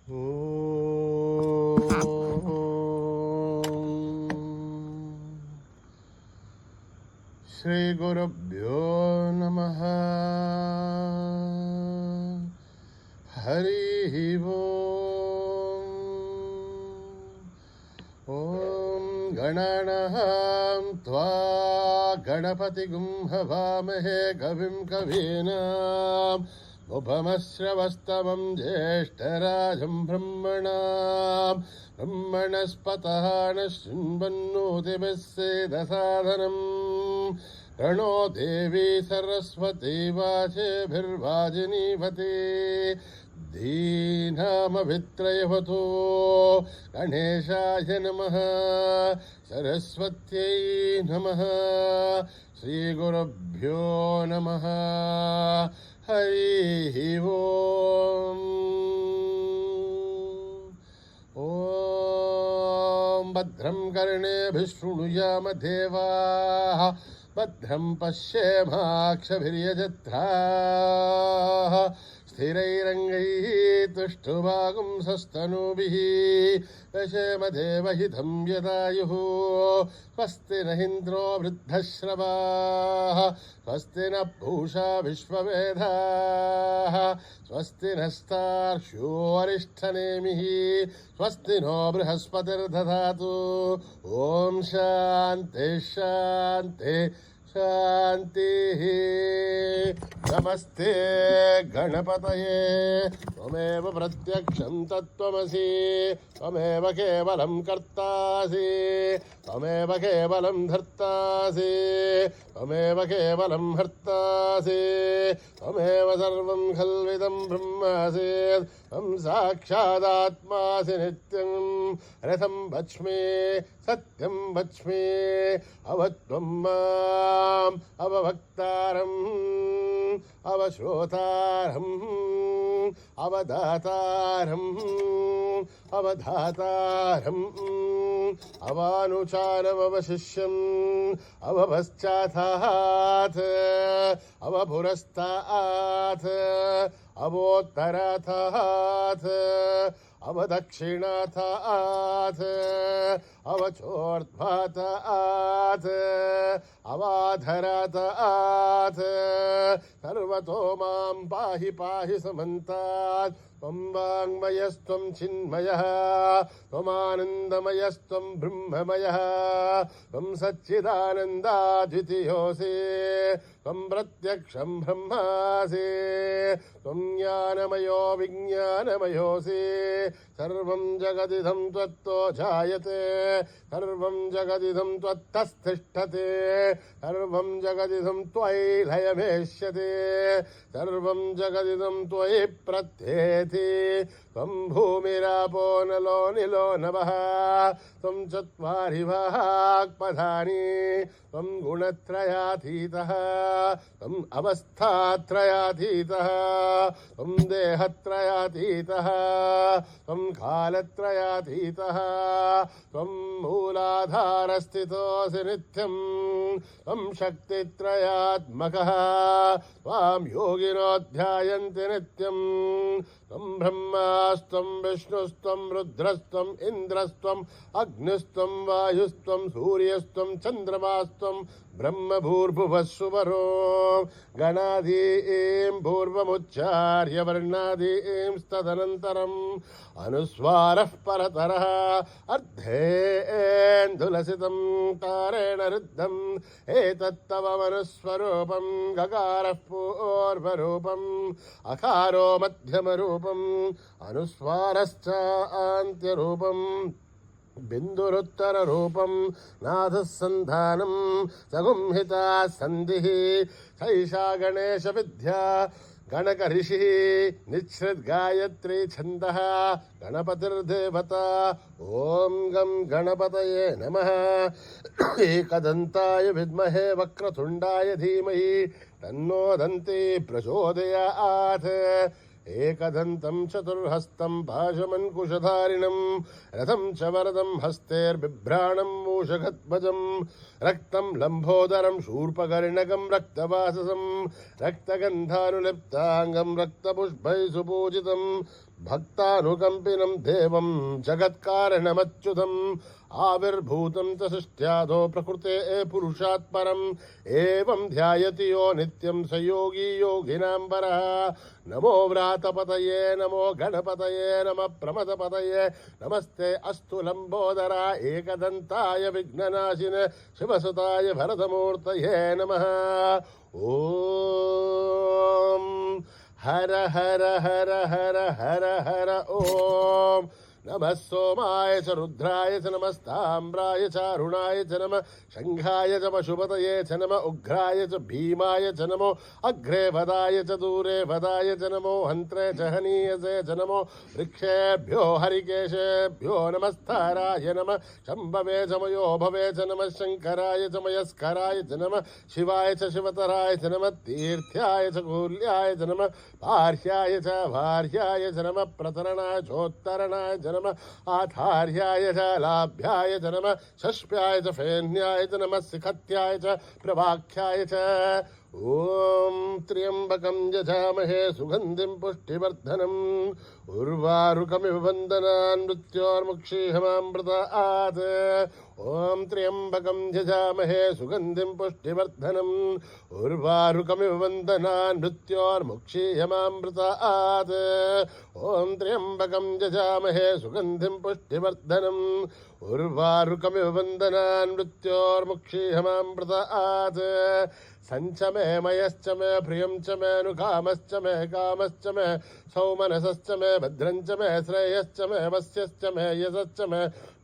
శ్రీ గురుభ్యో నమః. హరి ఓం. ఓం గణానాం త్వా గణపతిగుం హవామహే కవిం కవీనాం ఉపమశ్రవస్తమం జ్యేష్ఠరాజం బ్రహ్మణస్పతః శృण्वन्नोतिभिः सेदसादनं प्रणो देवी सरस्वती वाचेभिर्वाजिनीवती धीनामभित्रयवतो गणेशाय नमः. सरस्वत्यै नमः. श्रीगुरुभ्यो नमः. हरि ओम. ओम भद्रं कर्णेभिः शृणुयाम देवाः, भद्रं पश्येमाक्षभिर्यजत्राः, स्थिरैरङ्गैः तुष्टुवागुंसस्तनूभिः दशेम देवहितं यदायुः. स्वस्ति न इन्द्रो वृद्धश्रवाः, स्वस्ति न पूषा विश्ववेदाः, स्वस्ति नस्तार्क्ष्यो अरिष्ठनेमिः, स्वस्ति नो बृहस्पतिर्दधातु. ओम शान्ति शान्ति शान्तिः. नमस्ते गणपतये. त्वमेव प्रत्यक्षं तत्त्वमसि, त्वमेव केवलं कर्तासि, त्वमेव केवलं धर्तासि, त्वमेव केवलं हर्तासि, त्वमेव सर्वं खल्विदं ब्रह्मासि, त्वं साक्षादात्मासि नित्यं. रथं वच्मि सत्यं वच्मि, अवत्वं माम् अवभक्तारम् अवश्रोतारम् अवदातारम् अवधातारम् अवानुचानमवशिष्यम् अवपश्चातात् अवपुरस्तात् अवोत्तरातात् अवदक्षिणातात् अवचोर्ध्वातात् अवाधरातात्. सर्वतो मां पाहि पाहि समन्तात्. त्वं वाङ्मयस्त्वं चिन्मयः, त्वमानन्दमयस्त्वं ब्रह्ममयः, त्वं सच्चिदानन्दाद्वितीयोऽसि, त्वं प्रत्यक्षं ब्रह्मासि, त्वं ज्ञानमयो विज्ञानमयोऽसि. सर्वं जगदिदं त्वत्तो जायते, सर्वं जगदिदं त्वत्तस्तिष्ठते, सर्वं जगदिदं त्वयि लयमेष्यते, सर्वं जगदिदं त्वयि प्रत्येति. त्वं भूमिरापो नलो निलो नभः, त्वं चत्वारि वाक्पदानि, त्वं गुणत्रयातीतः, त्वं अवस्थात्रयातीतः, त्वं देहत्रयातीतः, त्वं कालत्रयातीतः, त्वं मूलाधारस्थितोऽसि नित्यं, त्वं शक्तित्रयात्मकः, त्वां योगिनो ध्यायन्ति नित्यं. त्वं ब्रह्मास्त्वं विष्णुस्त्वं रुद्रस्त्वम् इन्द्रस्त्वम् अग्निस्त्वं वायुस्त्वं सूर्यस्त्वं चन्द्रमास्त्वं ब्रह्मभूर्भुवः सुवरो. गणादीं पूर्वमुच्चार्य वर्णादीं तदनन्तरम् अनुस्वारः परतरः अर्धेन्दुलसितं तारेण रुद्धम्. एतत्तव मनुस्वरूपं गकारः पूर्वरूपम् अकारो मध्यमरूपम् अनुस्वारश्चान्त्यरूपम् बिन्दुरुत्तररूपं नाथः सन्धानं सगुंहिता सन्धिः. सैषा गणेशविद्या गणकऋषिः निःसृद्गायत्री छन्दः गणपतिर्देवता. ॐ गं गणपतये नमः. एकदन्ताय विद्महे वक्रतुण्डाय धीमहि तन्नो दन्ती प्रचोदयात्. एकदन्तं चतुर्हस्तं पाशमङ्कुशधारिणं रथं च वरदं हस्तैर्बिभ्राणं मूषकध्वजं रक्तं लम्बोदरं शूर्पकर्णकं रक्तवाससं रक्तगन्धानुलिप्ताङ्गं रक्तपुष्पैः सुपूजितं భక్తానుకంపినం దేవం జగత్కారణమచ్యుతం ఆవిర్భూతం చ సృష్ట్యాదో ప్రకృతే పురుషాత్ పరం ఏవం ధ్యాయతి యో నిత్యం స యోగి యోగినాం వరః నమో వ్రాతపతయే నమో గణపతయే నమ ప్రమదపతయే నమస్తే అస్తు లంబోదర ఏకదంతాయ విఘ్ననాశిన శివసుతాయ భరతమూర్తయే నమః. ఓం హర హర హర హర హర హర ఓం నమః సోమాయ చ రుద్రాయ చ నమస్తామ్రాయ చ అరుణాయ చ నమ శంఖాయ చ పశుపతయే చ నమ ఉగ్రాయ చ భీమాయ చ నమో అగ్రే వదాయ చ దూరే వదాయ చ నమో హంత్రే చ హనీయసే చ నమో వృక్షేభ్యో హరికేశేభ్యో నమస్తారాయ నమ శంభవే చ మయో భవే చ నమ శంకరాయ చ మయస్కరాయ చ నమ శివాయ చ శివతరాయ చ నమ తీర్థ్యాయ చ కూల్యాయ చ నమ పార్యాయ చ భార్యాయ చ నమ ప్రతరణాయ చోత్తరణాయ చ నమ ఆధార్యాయ చ లాభ్యాయ చ నమ షష్ప్యాయ చ ఫేన్యాయ చ నమ శిఖత్యాయ చ ప్రవాఖ్యాయ చ. ఓం త్ర్యంబకం యజామహే సుగంధిం పుష్టివర్ధనం ఉర్వారుకమివ వందనాన్ మృత్యోర్ముక్షీహమామృతాత్. ఓం త్ర్యంబకం యజామహే సుగంధిం పుష్టివర్ధనం ఉర్వారుకమివ వందనాన్ మృత్యోర్ముక్షీహమామృతాత్. ఓం త్ర్యంబకం యజామహే సుగంధిం పుష్టివర్ధనం ఉర్వారుకమివ వందనాన్ మృత్యోర్ముక్షీహమామృతాత్. సంచ మే మయశ్చ మే ప్రియం చ మే అనుకామశ్చ మే కామశ్చ మే సౌమనసశ్చ మే భద్రం చ మే శ్రేయశ్చ మే వస్యశ్చ మే యశశ్చ మే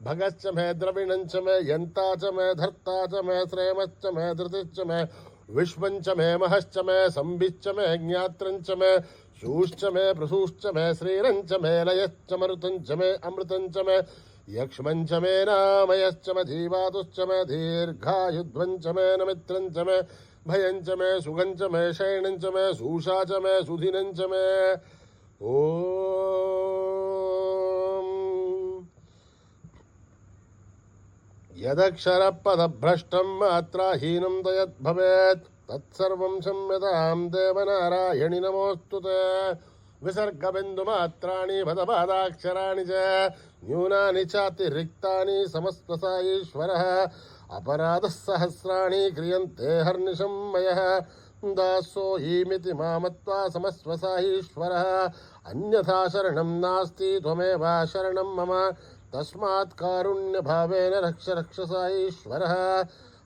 భగశ్చ మే ద్రవిణం చ మే యంతా చ మే ధర్తా చ మే శ్రేమశ్చ మే ధృతిశ్చ మే విశ్వం చ మే మహశ్చ మే సంవిశ్చ మే జ్ఞాత్రం చ మే శూశ్చ మే ప్రసూశ్చ మే శ్రీరం చ మే లయశ్చ మరుతం చ మే అమృతం చ మే యక్ష్మం చ మే నామయశ్చ మే జీవాతుశ్చ మే దీర్ఘాయుధ్వం చ మే నమిత్రం చ మే భయం చ మే సుఖం చ మే శయనం చ మే శూషా చ మే సుధినం చ మే. ఓం యదక్షరపదభ్రష్టం మాత్రాహీనం తయద్భవేత్ తత్సర్వం సంయతాం దేవనారాయణి నమోస్తుతే. విసర్గబిందుమాత్రాణి పదపాదాక్షరాణి చ న్యూనాని చాతిరిక్తాని సమస్తసాయీశ్వరః అపరాధः సహస్రాణి క్రియంతే హర్నిశం మయః దాసోऽహీమితి మామత్వా సమస్వసాయీశ్వరः అన్యథా శరణం నాస్తి త్వమేవ శరణం మమ తస్మాత్ కారుణ్యభావేన రక్ష రక్ష సాయీశ్వరः.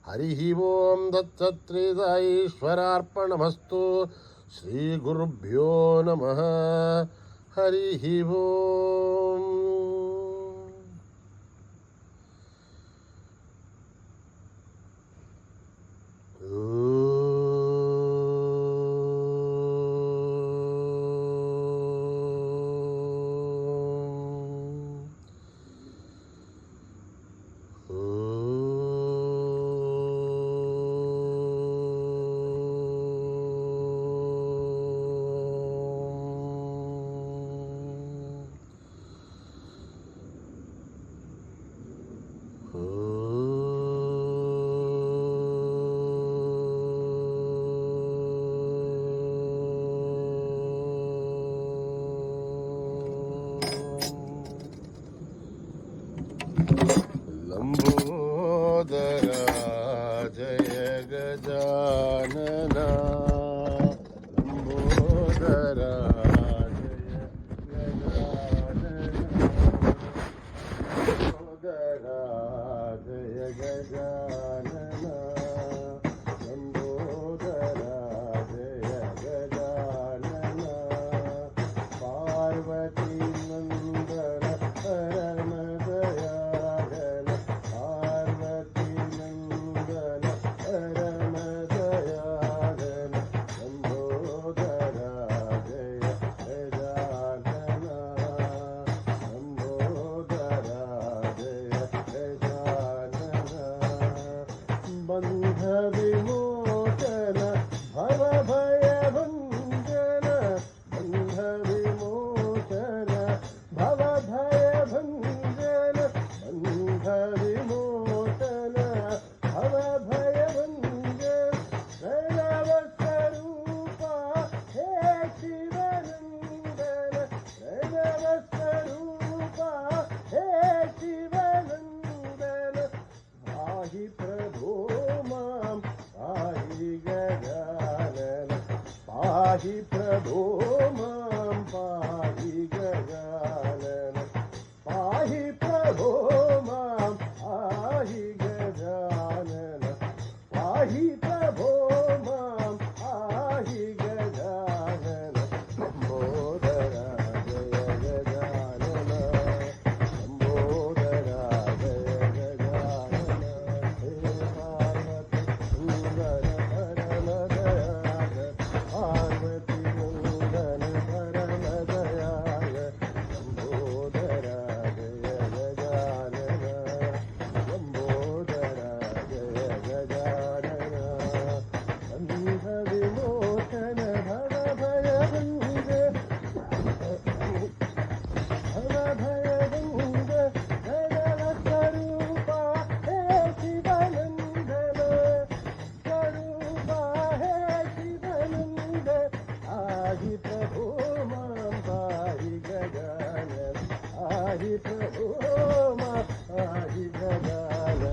హరిః ఓం దత్తత్రేదాయీశ్వరార్పణమస్తు. శ్రీగురుభ్యో నమః. హరిః ఓం. లంబోదరా జయ గజానన లంబోదరా జయ లంబోదరా జయ గజానన లంబోదరా జయ గజానన పార్వతీ నందన పరమ దయాళన పార్వతీ स्वरूप हे शिवनंदन पाहि प्रभो मां पाहि गजानन पाहि प्रभो मां पाहि गजानन पाहि प्रभो मां पाहि गजानन पाहि प्रभो मां पाहि गजानन लंबोदरा जय गजानन लंबोदरा जय गजानन हे पार्वती सुंदर परम दयाल पार्वती नंदन परम दयाल लंबोदरा जय गजानन लंबोदरा जय गजानन अंध विमोचन भव भयभंग गगन स्वरूपा हे शिवनंदन स्वरूपा हे शिवनंदन आहि प्रभो मां पाहि गजानन आहि प्रभो मां पाहि गजानन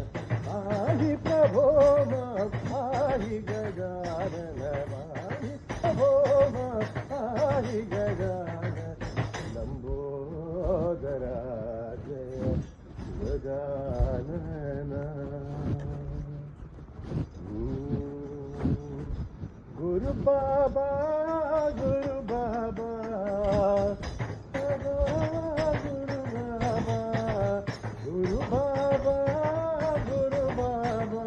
आहि प्रभो मां पाहि गजानन आहि प्रभो मां पाहि गजानन लंबोदरा जय गजानन गुरु बाबा गुरु बाबा गुरु बाबा गुरु बाबा गुरु बाबा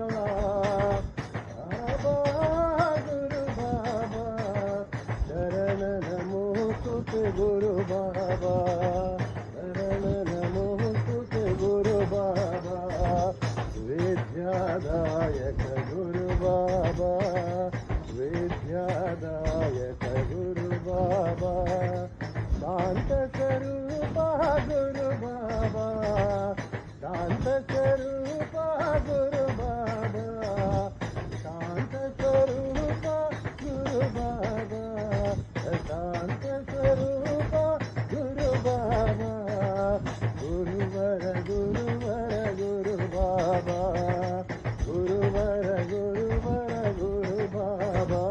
बाबा गुरु बाबा शरण नमो तुते गुरु बाबा शरण नमो तुते गुरु बाबा विद्यादायक गुरु बाबा विद्यादायक गुरु बाबा शांत स्वरूपा गुरु बाबा शांत स्वरूपा गुरु बाबा शांत स्वरूपा गुरु बाबा शांत स्वरूपा गुरु बाबा गुरुवर गुरुवर गुरु बाबा गुरुवर गुरुवर गुरु बाबा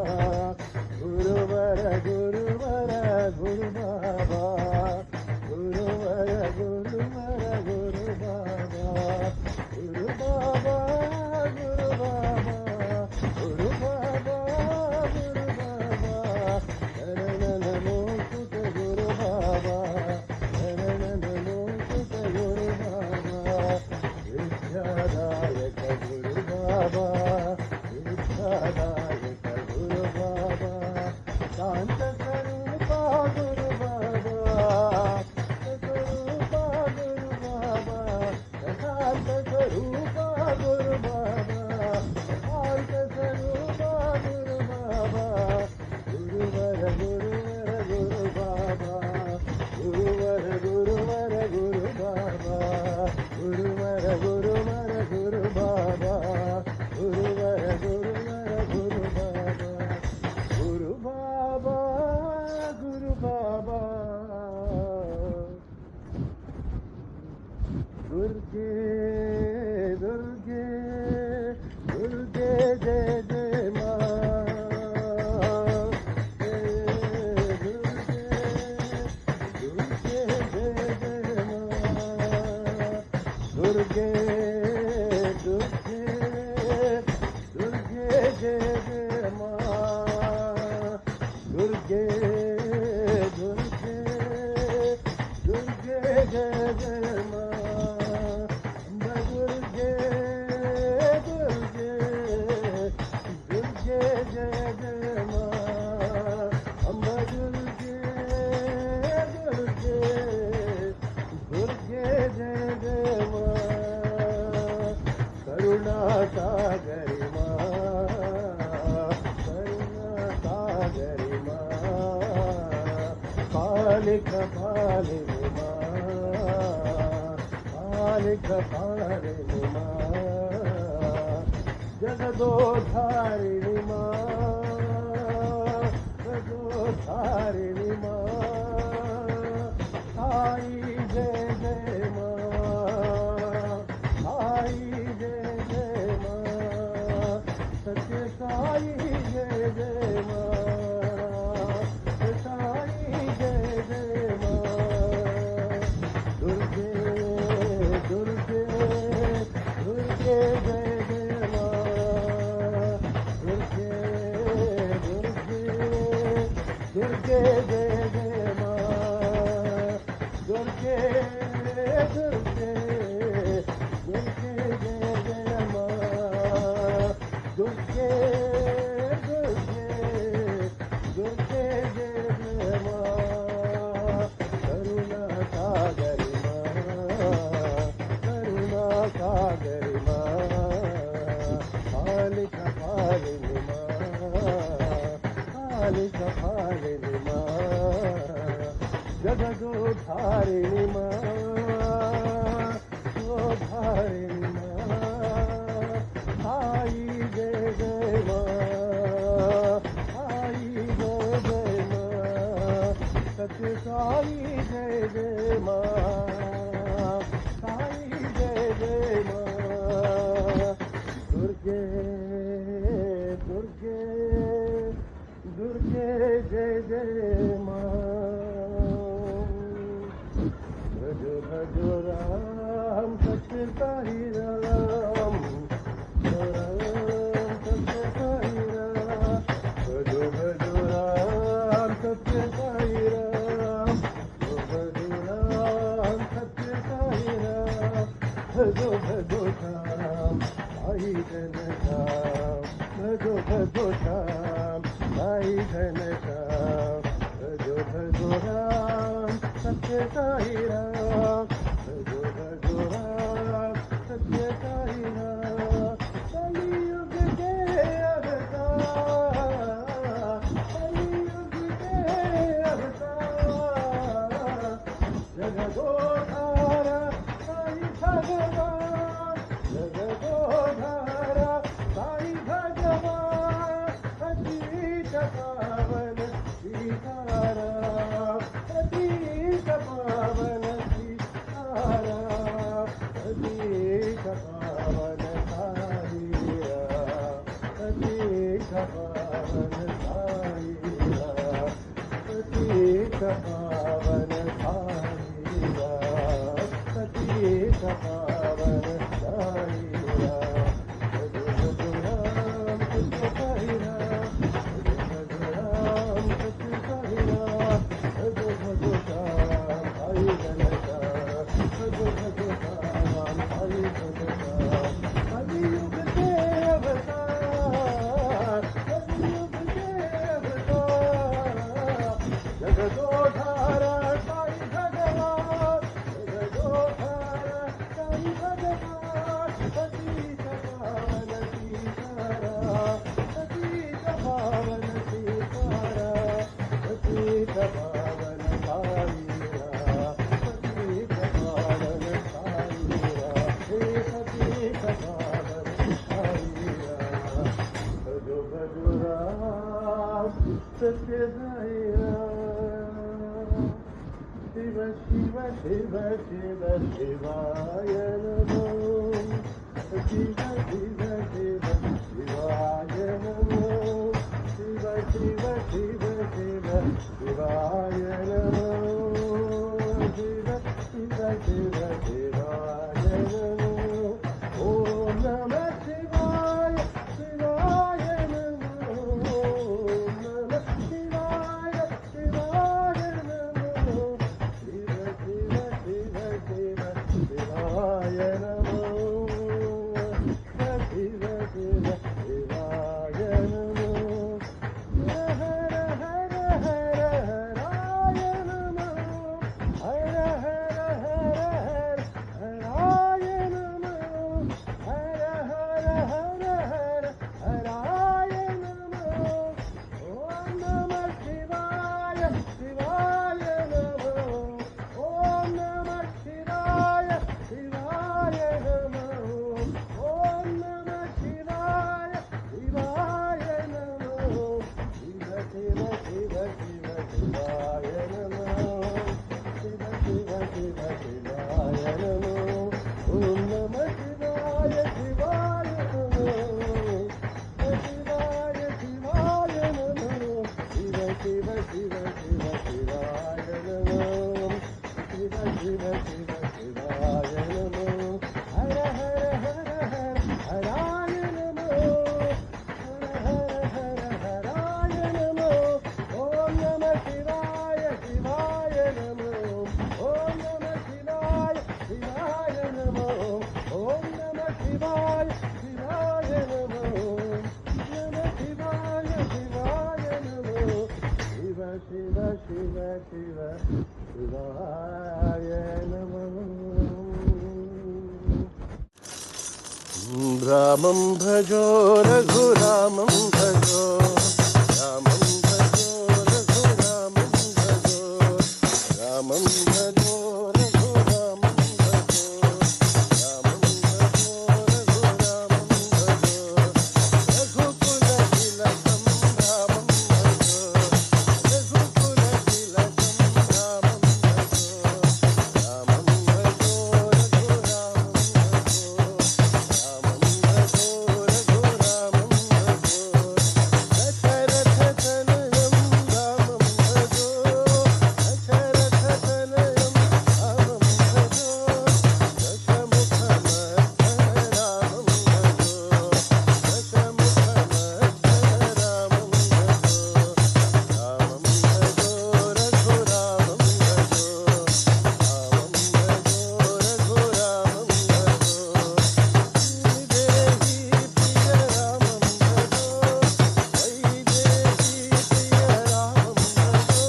गुरुवर गुरुवर गुरु बाबा गुरुवर गुरुवर गुरु बाबा गुरु बाबा गुरु बाबा गुरु बाबा गुरु बाबा शरण नमो तुते गुरु बाबा शरण नमो तुते गुरु बाबा विद्यादायक गुरु बाबा विद्यादायक गुरु बाबा शांत स्वरूपा गुरु बाबा स्वरूपा गुरु बाबा शांत स्वरूपा गुरु बाबा शांत स्वरूपा गुरु बाबा गुरुवर गुरुवर गुरु बाबा गुरुवर गुरुवर गुरु बाबा गुरुवर गुरुवर गुरु बाबा गुरुवर गुरुवर गुरु बाबा गुरु बाबा गुरु बाबा दुर्गे दुर्गे दुर्गे जय जय मां दुर्गे दुर्गे जय जय मां दुर्गे दुर्गे दुर्गे जय जय मां दुर्गे दुर्गे दुर्गे जय जय मां अम्बा दुर्गे दुर्गे दुर्गे जय जय मां अम्बा दुर्गे दुर्गे दुर्गे जय जय मां करुणा सागरी मां करुणा सागरी मां पालिक पालिनी मां पालिक पालिनी मां जगदोधारिणी मां जगदोधारिणी मां दुर्गे दुर्गे दुर्गे जय जय माँ दुर्गे दुर्गे दुर्गे जय जय माँ करुणा सागरी माँ करुणा सागरी माँ पालिका पालिनी माँ पालिका पालिनी माँ जगदोधारिणी माँ धारिणी माँ आई जय जय माँ आई जय जय माँ सत्य साई जय जय माँ साई जय जय माँ दुर्गे दुर्गे दुर्गे जय जय माँ भज भज राम सत्य साई राम सत्य साई राम भज भज राम सत्य साई राम भज राम सत्य साई राम भजो भजो श्याम साई जन श्याम भजो भजो श्याम साई जन श्याम भजो भजो राम सत्य साई राम भजो भजो राम सत्य साई राम कलियुग के अवतार कलियुग के अवतार जगदोधारा साई भगवान जगदोधारा साई भगवान अतीत पावन सीताराम अतीत पावन सीताराम अतीत पावन साई राम अतीत पावन साई राम अतीत पावन साई राम अतीत पावन साई राम भजो भजो राम सत्य साई राम भजो राम सत्य साई राम भजो भजो श्याम साई जन श्याम भजो भजो श्याम साई जन श्याम कलियुग के अवतार कलियुग के अवतार जगदोधारा साई भगवान जगदोधारा साई भगवान अतीत पावन सीताराम अतीत पावन सीताराम अतीत पावन साई राम अतीत पावन साई राम अतीत पावन साई राम भजो भजो राम सत्य साई राम शिव शिव शिव शिव शिवाय नमो शिव शिव शिव शिवाय नमो शिव शिव शिव शिव शिवाय नमो शिव शिव शिव शिवाय नमो ॐ नमः शिवाय शिवाय नमो ॐ नमः शिवाय शिवाय नमो शिव शिव शिव शिव शिवाय नमो शिव शिव शिवाय नमो हर हर हर हराय नमो हर हर हर हर हराय नमो हर हर हर हर हराय नमो ॐ नमः शिवाय शिवाय नमो ॐ नमः शिवाय शिवाय नमो ॐ नमः शिवाय शिवाय नमो शिव शिव शिव शिव शिवाय नमो शिव शिव शिव शिवाय नमो ॐ नमः शिवाय शिवाय नमो शिवाय शिवाय नमो शिव शिव शिव शिव शिवाय नमो शिव शिव शिव शिवाय नमो हर हर हर हर हराय नमो हर हर हर हराय नमो ॐ नमः शिवाय शिवाय नमो ॐ नमः రామం భజో రఘురామం భజో రామం భజో రఘురామం భజో రామం భజో రఘురామం భజో రామం భజో రఘురామం భజో రఘుకుల తిలకం రామం భజో రఘుకుల తిలకం రామం భజో రామం భజో రఘురామం భజో రామం భజో రఘురామం భజో దశరథ తనయం రామం భజో దశరథ తనయం రామం భజో దశముఖమర్దన రామం భజో దశముఖమర్దన రామం భజో రామం భజో రఘురామం భజో రామం భజో రఘురామం భజో శ్రీదేవి ప్రియ రామం భజో వైదేహి ప్రియ రామం భజో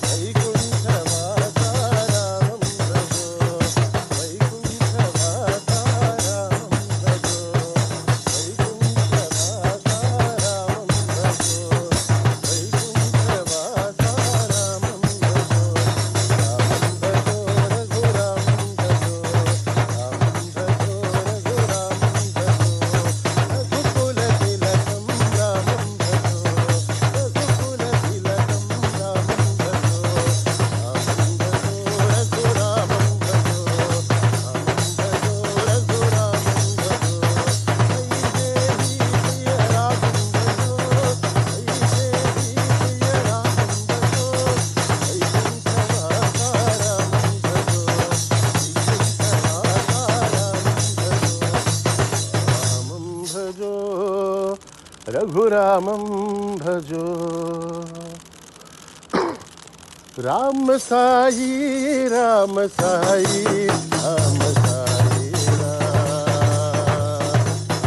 వైకుంఠవాస రామం భజో వైకుంఠవాస రామం భజో వైకుంఠవాస రామం భజో వైకుంఠవాస రామం భజో రామం భజో రఘురామం భజో రామం భజో రఘురామం భజో రఘుకుల తిలకం రామం భజో రఘుకుల తిలకం రామం భజో రామం భజో రఘురామం భజో రామం భజో రఘురామం భజో వైదేహి ప్రియ రామం భజో వైదేహి ప్రియ రామం భజో వైకుంఠవాస రామం భజో వైకుంఠవాస రామం భజో రఘురామం భజో రామ సాయి రామ సాయి రామ సాయి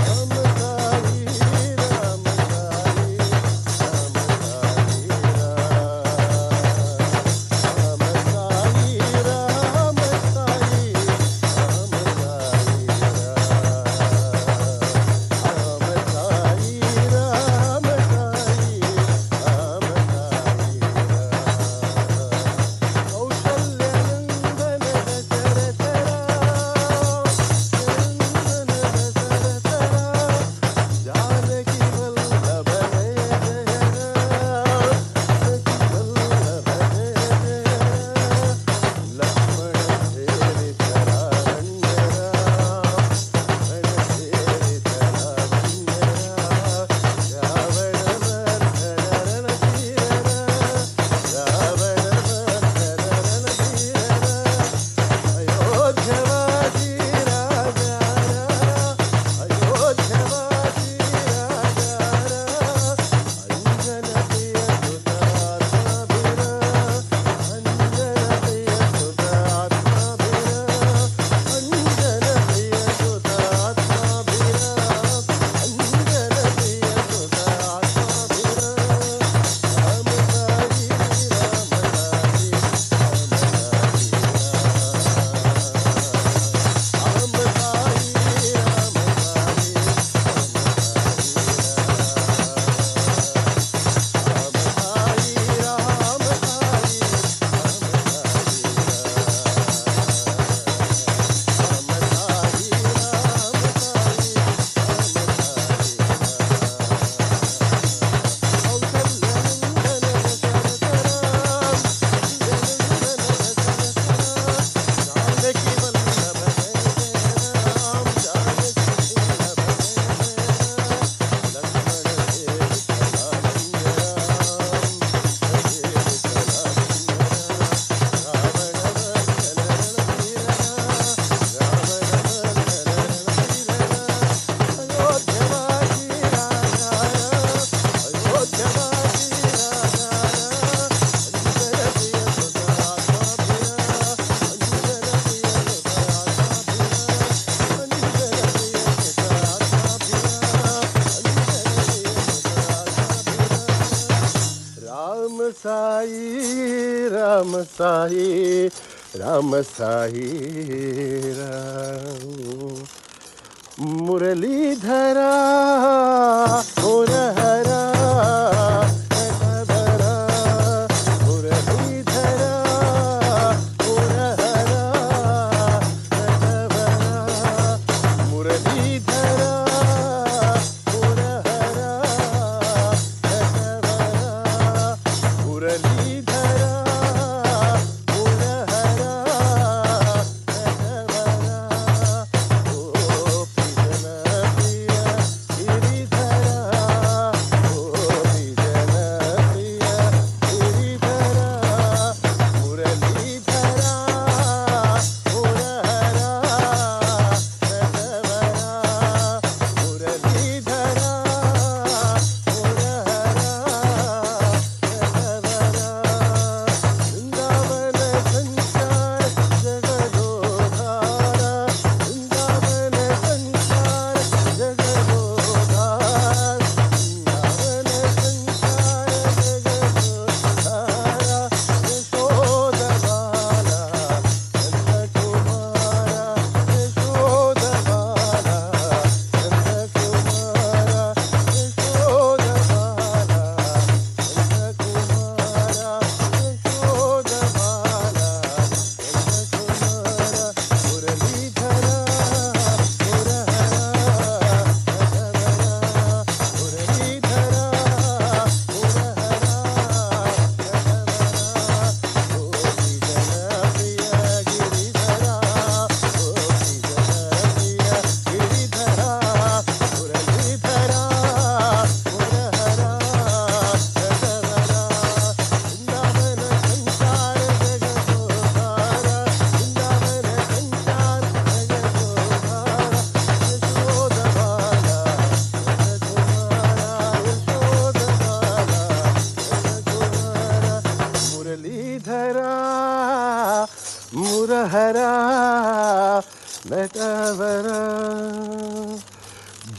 రామ సాయి రామ సాయి రామ సాయి రామ సాయి రామ సాయి రామ సాయి రామ సాయి రామ సాయి రామ సాయి కౌశల్యనందన దశరథ జానకి వల్లభ జయ జయ జానకి వల్లభ జయ జయ లక్ష్మణ సేవిత రావణ్య లక్ష్మణ సేవిత రావణ్య రావణమర్దన రణధీర రావణమర్దన రణధీర అయోధ్యవాసి రాజా అయోధ్యవాసి రాజా అంజన ప్రియ సుతాత్మభిర అంజన ప్రియ సుతాత్మభిర అంజన ప్రియ సుతాత్మభిర అంజన ప్రియ సుతాత్మభిర రామ సాయి రామ సాయి రామ రామ సాయి రామ సాయి రామ మురళీధరా మురహరా నటవరా మురళీధరా మురహరా నటవరా మురళీధరా మురహరా నటవరా మురళీధరా మురహరా మురహరా నటవరా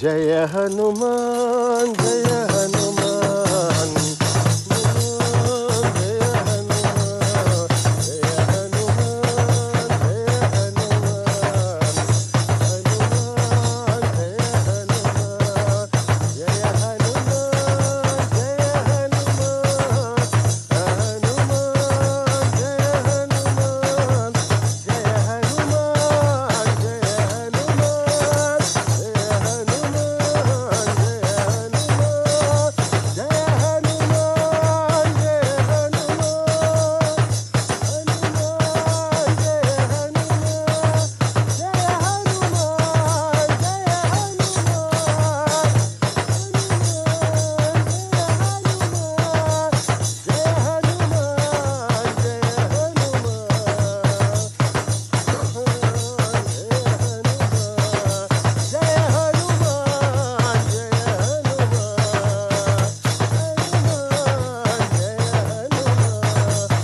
జయ హనుమాన్ జయ హనుమాన్ జయ హనుమాన్ జయ హనుమాన్ జయ హనుమాన్ హనుమాన్ జయ హనుమాన్ జయ హనుమాన్ జయ హనుమాన్ హనుమాన్ జయ హనుమాన్ జయ హనుమాన్ జయ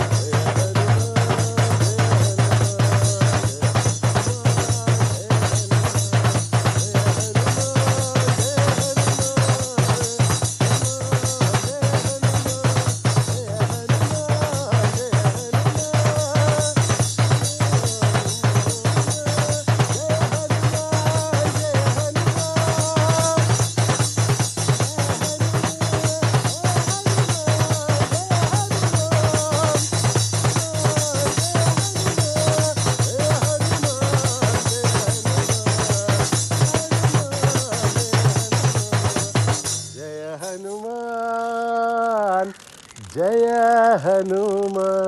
హనుమాన్ జయ హనుమాన్ జయ హనుమాన్. శాంతి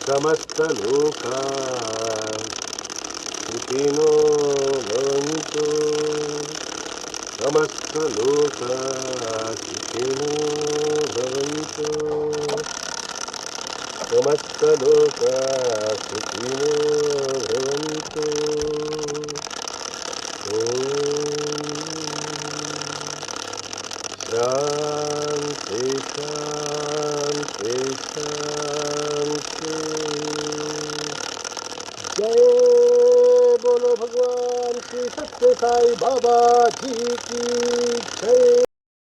సమస్త లోకా సుఖినో భవంతు. సమస్త లోకా సుఖినో భవంతు. సమస్త లోకా సుఖినో భవంతు. శాంతి శాంతి శాంతి. बाबा जी की जय।